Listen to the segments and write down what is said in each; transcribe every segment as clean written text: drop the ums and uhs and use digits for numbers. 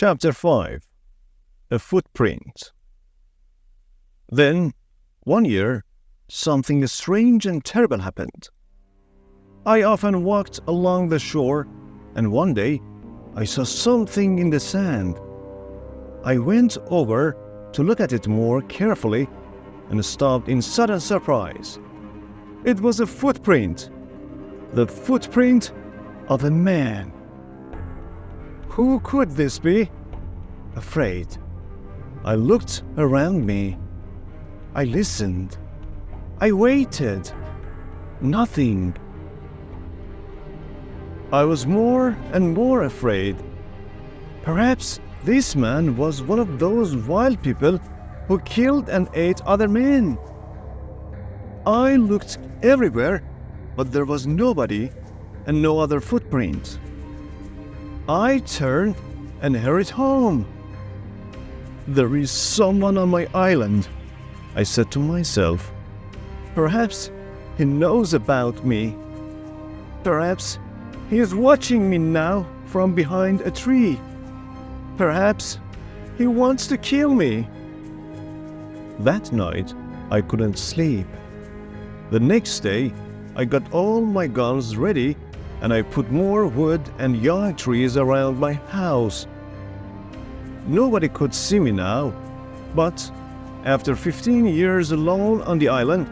Chapter 5. A Footprint. Then, one year, something strange and terrible happened. I often walked along the shore, and one day, I saw something in the sand. I went over to look at it more carefully and stopped in sudden surprise. It was a footprint. The footprint of a man. Who could this be? Afraid, I looked around me. I listened. I waited. Nothing. I was more and more afraid. Perhaps this man was one of those wild people who killed and ate other men. I looked everywhere, but there was nobody and no other footprint. I turned and hurried home. There is someone on my island, I said to myself. Perhaps he knows about me. Perhaps he is watching me now from behind a tree. Perhaps he wants to kill me. That night, I couldn't sleep. The next day, I got all my guns ready and I put more wood and young trees around my house. Nobody could see me now, but after 15 years alone on the island,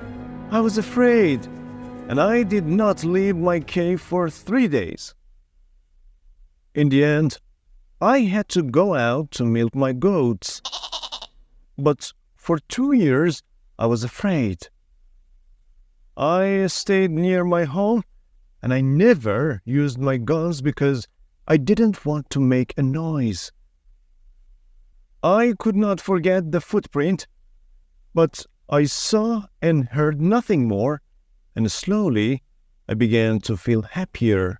I was afraid, and I did not leave my cave for 3 days. In the end, I had to go out to milk my goats. But for 2 years, I was afraid. I stayed near my home, and I never used my guns because I didn't want to make a noise. I could not forget the footprint, but I saw and heard nothing more, and slowly I began to feel happier.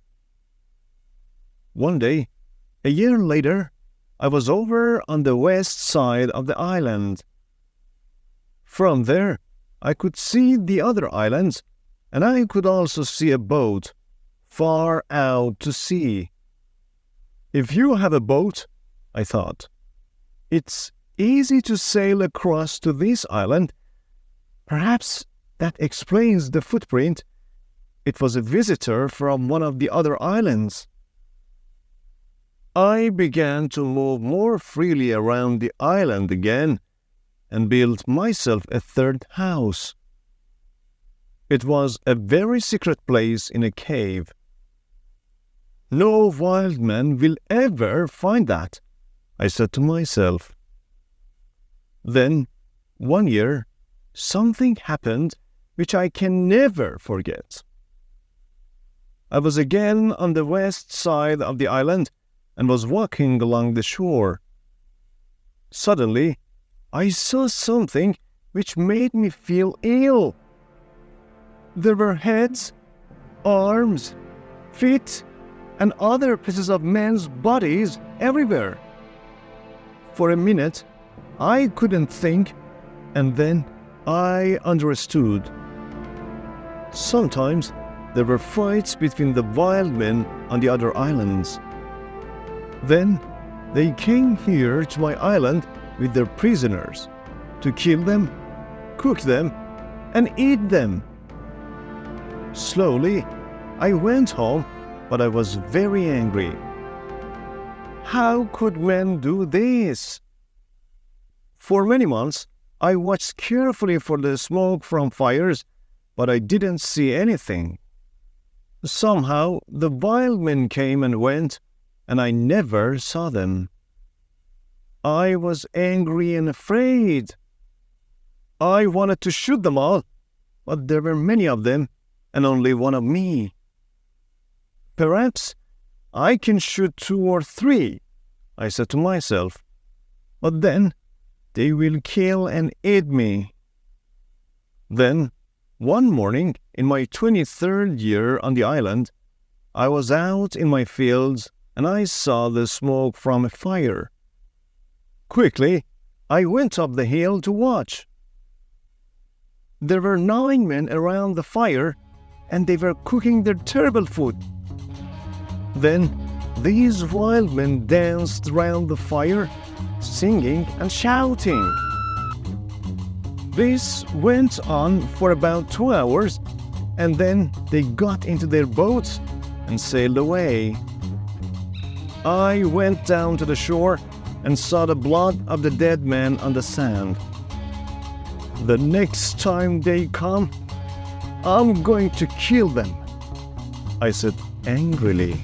One day, a year later, I was over on the west side of the island. From there, I could see the other islands, and I could also see a boat far out to sea. If you have a boat, I thought, it's easy to sail across to this island. Perhaps that explains the footprint. It was a visitor from one of the other islands. I began to move more freely around the island again and built myself a third house. It was a very secret place in a cave. No wild man will ever find that, I said to myself. Then, one year, something happened which I can never forget. I was again on the west side of the island and was walking along the shore. Suddenly, I saw something which made me feel ill. There were heads, arms, feet, and other pieces of men's bodies everywhere. For a minute, I couldn't think, and then I understood. Sometimes there were fights between the wild men on the other islands. Then they came here to my island with their prisoners to kill them, cook them, and eat them. Slowly, I went home, but I was very angry. How could men do this? For many months, I watched carefully for the smoke from fires, but I didn't see anything. Somehow, the wild men came and went, and I never saw them. I was angry and afraid. I wanted to shoot them all, but there were many of them, and only one of me. Perhaps I can shoot 2 or 3, I said to myself, but then they will kill and eat me. Then, one morning in my 23rd year on the island, I was out in my fields and I saw the smoke from a fire. Quickly, I went up the hill to watch. There were 9 men around the fire, and they were cooking their terrible food. Then These wild men danced round the fire, singing and shouting. This went on for about 2 hours, and then they got into their boats and sailed away. I went down to the shore and saw the blood of the dead man on the sand. The next time they come, I'm going to kill them, I said angrily.